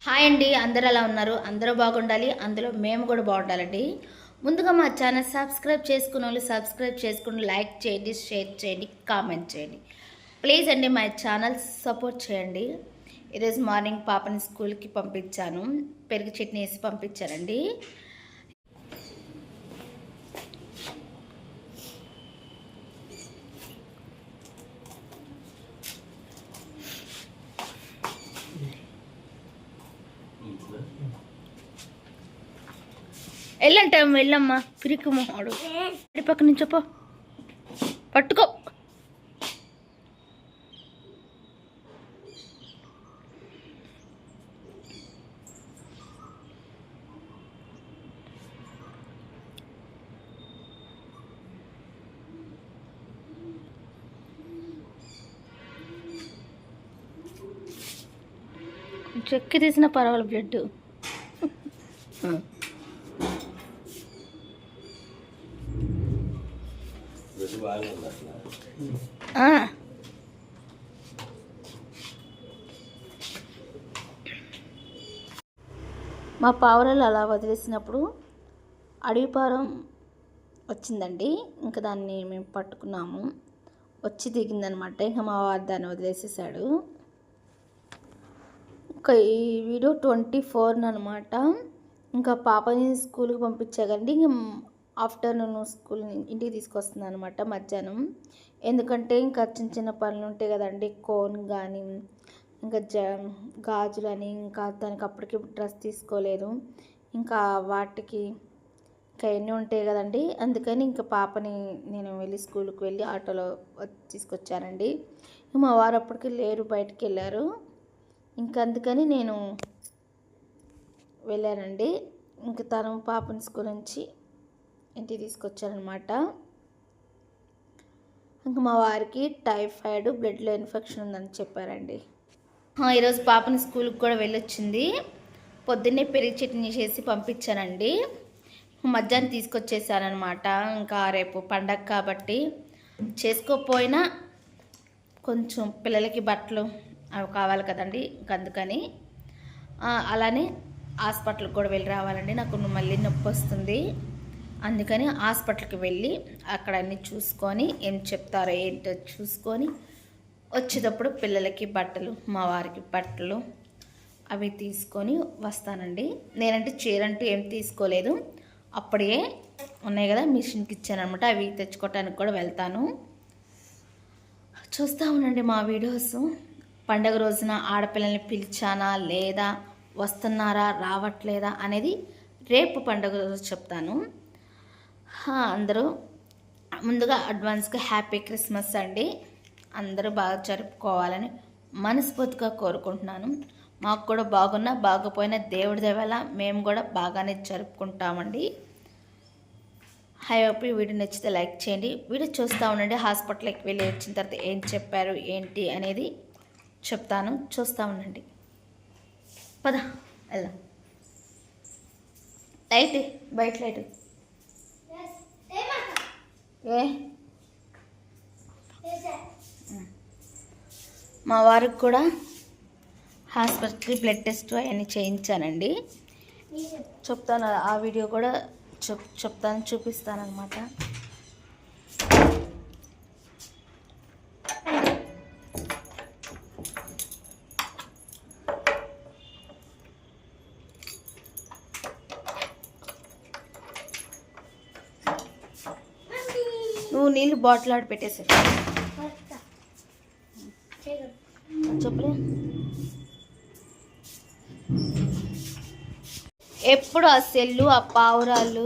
Hi అండి, అందరూ ఎలా ఉన్నారు? అందరూ బాగుండాలి, అందులో మేము కూడా బాగుండాలండి. ముందుగా మా ఛానల్ సబ్స్క్రైబ్ చేసుకున్న వాళ్ళు సబ్స్క్రైబ్ చేసుకుని లైక్ చేయండి, షేర్ చేయండి, కామెంట్ చేయండి. ప్లీజ్ అండి మా ఛానల్ సపోర్ట్ చేయండి. ఈరోజు మార్నింగ్ పాపని స్కూల్కి పంపించాను, పెరుగు చట్నీ వేసి పంపించానండి. వెళ్ళంటే వెళ్ళమ్మా, పిరికి మొహాడు అడి పక్క నుంచి పో, పట్టుకో. చెక్కి తీసిన పర్వాలేదు బ్లడ్. మా పావురాలు అలా వదిలేసినప్పుడు అడవిపారం వచ్చిందండి. ఇంకా దాన్ని మేము పట్టుకున్నాము, వచ్చి దిగిందనమాట. ఇంకా మా వారు దాన్ని వదిలేసేసాడు. ఇంకా ఈ వీడియో 24 అనమాట. ఇంకా పాపని స్కూల్కి పంపించాకండి. ఇంక ఆఫ్టర్నూన్ స్కూల్ ఇంటికి తీసుకొస్తుంది అనమాట మధ్యాహ్నం. ఎందుకంటే ఇంకా చిన్న చిన్న పనులు ఉంటాయి కదండి, కోన్ కానీ ఇంకా గాజులని, ఇంకా దానికి అప్పటికి డ్రెస్ తీసుకోలేదు, ఇంకా వాటికి ఇంకా ఎన్ని ఉంటాయి కదండి. అందుకని ఇంకా పాపని నేను వెళ్ళి స్కూల్కి వెళ్ళి ఆటోలో తీసుకొచ్చానండి. మా వారు అప్పటికి లేరు, బయటికి వెళ్ళారు. ఇంకా అందుకని నేను వెళ్ళానండి. ఇంకా తను పాపని స్కూల్ నుంచి ఇంటికి తీసుకొచ్చానమాట. ఇంకా మా వారికి టైఫాయిడ్, బ్లడ్లో ఇన్ఫెక్షన్ ఉందని చెప్పారండి. ఈరోజు పాపని స్కూల్కి కూడా వెళ్ళొచ్చింది. పొద్దున్నే పెరుగు చట్నీ చేసి పంపించానండి. మధ్యాహ్నం తీసుకొచ్చేసానమాట. ఇంకా రేపు పండగ కాబట్టి చేసుకోకపోయినా కొంచెం పిల్లలకి బట్టలు అవి కావాలి కదండి, ఇంకా అందుకని అలానే హాస్పిటల్కి కూడా వెళ్ళి రావాలండి. నాకు మళ్ళీ నొప్పి వస్తుంది, అందుకని హాస్పిటల్కి వెళ్ళి అక్కడ అన్నీ చూసుకొని ఏం చెప్తారో ఏంటో చూసుకొని వచ్చేటప్పుడు పిల్లలకి బట్టలు, మా వారికి బట్టలు అవి తీసుకొని వస్తానండి. నేనంటే చీర అంటూ ఏం తీసుకోలేదు, అప్పుడే ఉన్నాయి కదా మిషన్కి ఇచ్చానమాట, అవి తెచ్చుకోవటానికి కూడా వెళ్తాను. చూస్తూ ఉండండి మా వీడియోస్. పండగ రోజున ఆడపిల్లల్ని పిలిచానా లేదా, వస్తున్నారా రావట్లేదా అనేది రేపు పండగ రోజు చెప్తాను. అందరూ ముందుగా అడ్వాన్స్గా హ్యాపీ క్రిస్మస్ అండి. అందరూ బాగా జరుపుకోవాలని మనస్ఫూర్తిగా కోరుకుంటున్నాను. మాకు కూడా బాగున్నా బాగపోయినా దేవుడి దేవల మేము కూడా బాగానే జరుపుకుంటామండి. హై హోప్ ఈ వీడియో నచ్చితే లైక్ చేయండి. వీడియో చూస్తూ ఉండండి. హాస్పిటల్కి వెళ్ళి వచ్చిన తర్వాత ఏం చెప్పారు ఏంటి అనేది చెప్తాను, చూస్తూ ఉండండి. పద వెళ్దాం. లైట్ బయట లైట్ మా వారికి కూడా హాస్పిటల్కి బ్లడ్ టెస్ట్ అవన్నీ చేయించానండి. చెప్తాను, ఆ వీడియో కూడా చెప్తాను, చూపిస్తాను అనమాట. నువ్వు నీళ్ళు బాటిల్ ఆడి పెట్టేసా చెప్పలే. ఎప్పుడు ఆ సెల్లు, ఆ పావురాళ్ళు,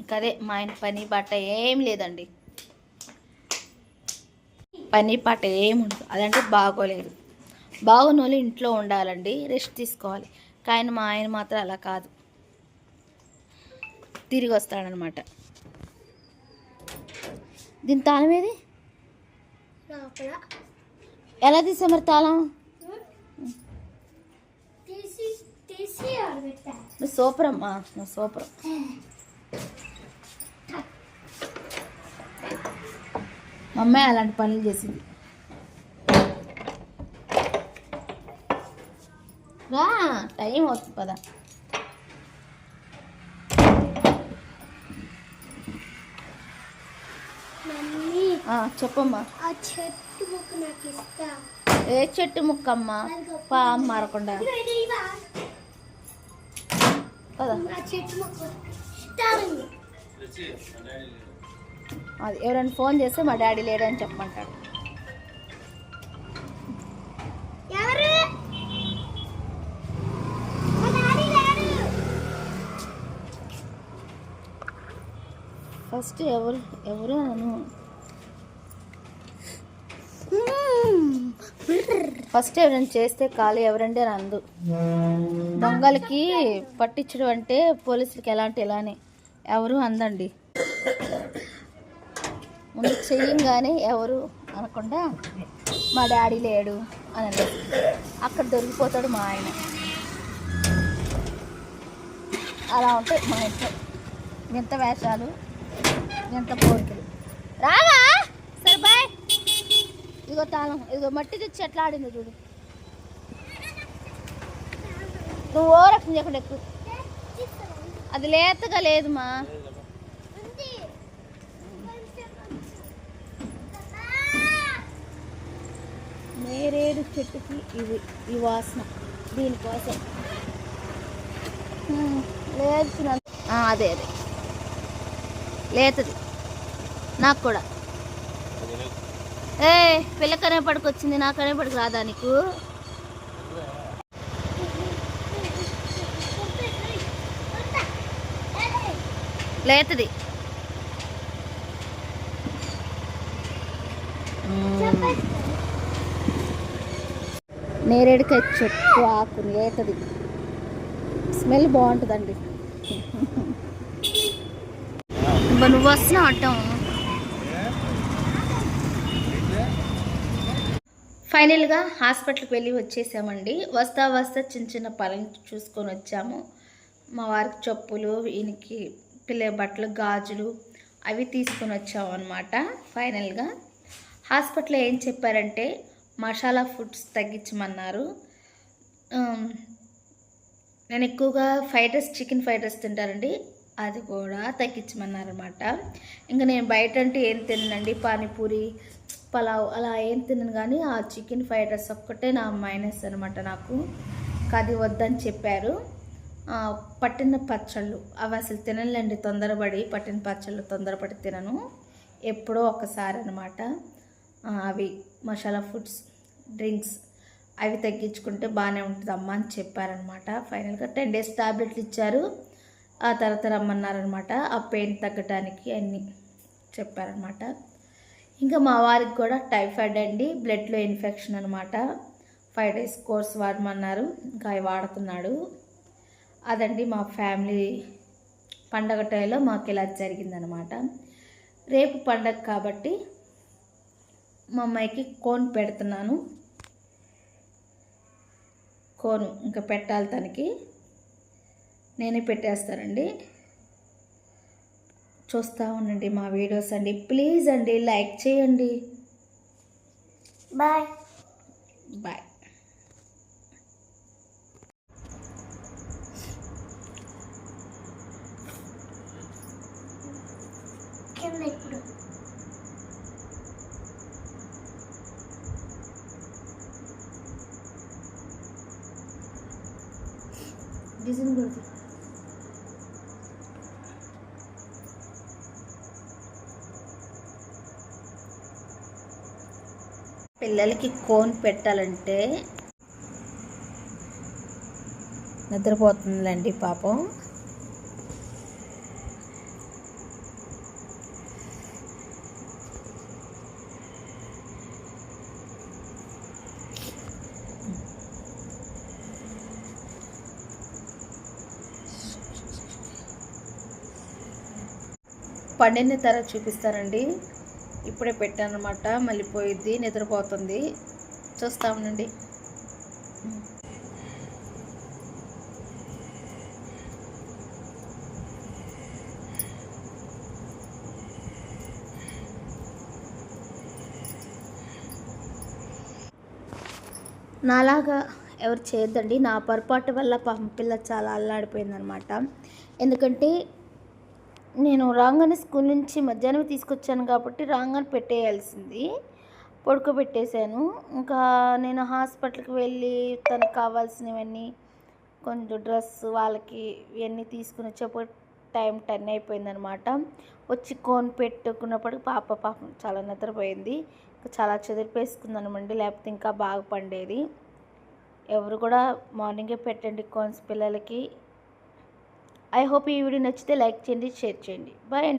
ఇంకదే మా ఆయన పని బట్ట ఏం లేదండి. పని పాట ఏముండదు, అదంటే బాగోలేదు. బాగున్న వాళ్ళు ఇంట్లో ఉండాలండి, రెస్ట్ తీసుకోవాలి. కానీ మా ఆయన మాత్రం అలా కాదు, తిరిగి వస్తాడనమాట. దీని తాళం ఏది? ఎలా తీసా మరి తాళం? నువ్వు సూపర్ అమ్మా, నువ్వు సూపర్. మా అమ్మాయి అలాంటి పనులు చేసింది. రా టైం అవుతుంది పదా. చెప్పమ్మా. ఏ చెట్టు ముక్కమ్మా? పా మారకుండా అది ఎవరైనా ఫోన్ చేస్తే మా డాడీ లేడని చెప్పమంటాడు. ఫస్ట్ ఎవరు అను ఫస్ట్ ఎవరైనా చేస్తే కాలు ఎవరండి అని అందు. దొంగలకి పట్టించడం అంటే పోలీసులకి ఎలానే ఎవరు అందండి. ముందు చెయ్యంగానే ఎవరు అనకుండా మా డాడీ లేడు అని అన్నది. అక్కడ దొరికిపోతాడు మా ఆయన. అలా ఉంటాయి మా ఇంట్లో వింత వేషాలు, వింత కోరికలు. రావా సరే బాయ్. ఇదిగో తాళం, ఇదిగో మట్టి తెచ్చి ఎట్లా ఆడింది చూడు. నువ్వు ఓరక్షణ చేయకుండా ఎక్కువ. అది లేతగా లేదు మా. నేరేడు చెట్టుకి ఈ వాసన దీనికోసం లేదు. అదే లేతది నాకు కూడా. పిల్లకనే పడుకొచ్చింది, నాకనే పడుకు రాదా నీకు? లేతది నేరేడుకాయ చెట్టు ఆకు లేతది, స్మెల్ బాగుంటుందండి. నువ్వు వస్తున్నావు అంటాం. ఫైనల్గా హాస్పిటల్కి వెళ్ళి వచ్చేసామండి. వస్తా చిన్న చిన్న పనులు చూసుకొని వచ్చాము. మా వారికి చెప్పులు, ఈయనకి పిల్ల బట్టలు, గాజులు అవి తీసుకొని వచ్చాము అనమాట. ఫైనల్గా హాస్పిటల్లో ఏం చెప్పారంటే మసాలా ఫుడ్స్ తగ్గించమన్నారు. నేను ఎక్కువగా చికెన్ ఫ్రైడ్ రైస్ తింటానండి, అది కూడా తగ్గించమన్నారు అనమాట. ఇంకా నేను బయట అంటే ఏం తిన్నానండి, పానీపూరి, పలావ్ అలా ఏం తిన్నాను. కానీ ఆ చికెన్ ఫ్రైడ్ రైస్ ఒక్కటే నా మైనస్ అనమాట. నాకు అది వద్దని చెప్పారు. పట్టిన పచ్చళ్ళు అవి అసలు తినలేండి, తొందరపడి పట్టిన పచ్చళ్ళు తొందరపడి తినను, ఎప్పుడో ఒకసారి అనమాట. అవి మసాలా ఫుడ్స్, డ్రింక్స్ అవి తగ్గించుకుంటే బాగానే ఉంటుంది అమ్మ అని చెప్పారనమాట. ఫైనల్గా 10 days టాబ్లెట్లు ఇచ్చారు. ఆ తర్వాత రమ్మన్నారనమాట, ఆ పెయిన్ తగ్గడానికి అన్నీ చెప్పారనమాట. ఇంకా మా వారికి కూడా టైఫాయిడ్ అండి, బ్లడ్లో ఇన్ఫెక్షన్ అనమాట. 5 days కోర్స్ వాడమన్నారు, ఇంకా అవి వాడుతున్నాడు. అదండి మా ఫ్యామిలీ పండగ టైంలో మాకు ఇలా జరిగిందనమాట. రేపు పండగ కాబట్టి మా అమ్మాయికి కోన్ పెడుతున్నాను. కోను ఇంకా పెట్టాలి, తనకి నేనే పెట్టేస్తానండి. చూస్తూ ఉండండి మా వీడియోస్ అండి. ప్లీజ్ అండి లైక్ చేయండి. Bye bye. ఇప్పుడు డిజైన్ కొడుతు పిల్లలకి కోన్ పెట్టాలంటే నిద్రపోతుందండి పాపం. పండిన తర్వాత చూపిస్తానండి. ఇప్పుడే పెట్టాను అనమాట, మళ్ళీ పోయిద్ది, నిద్రపోతుంది. చూస్తా ఉండండి. నాలాగా ఎవరు చేయొద్దండి. నా పొరపాటు వల్ల పాపం పిల్ల చాలా అల్లాడిపోయిందనమాట. ఎందుకంటే నేను రాగానే స్కూల్ నుంచి మధ్యాహ్నం తీసుకొచ్చాను కాబట్టి రాగానే పెట్టేయాల్సింది. పడుకోబెట్టేశాను. ఇంకా నేను హాస్పిటల్‌కి వెళ్ళి తనకు కావాల్సినవన్నీ కొంచెం డ్రెస్ వాళ్ళకి ఇవన్నీ తీసుకొని వచ్చేప్పటికి టైం 10 అయిపోయిందనమాట. వచ్చి కోన్ పెట్టుకున్నప్పటికి పాపం చాలా నిద్రపోయింది. చాలా చెదిరిపేసుకుందనమండి. లేకపోతే ఇంకా బాగా పండేది. ఎవరు కూడా మార్నింగే పెట్టండి కోన్స్ పిల్లలకి. ఐ హోప్ ఈ వీడియో నచ్చితే లైక్ చేయండి, షేర్ చేయండి. బాయ్ అండి.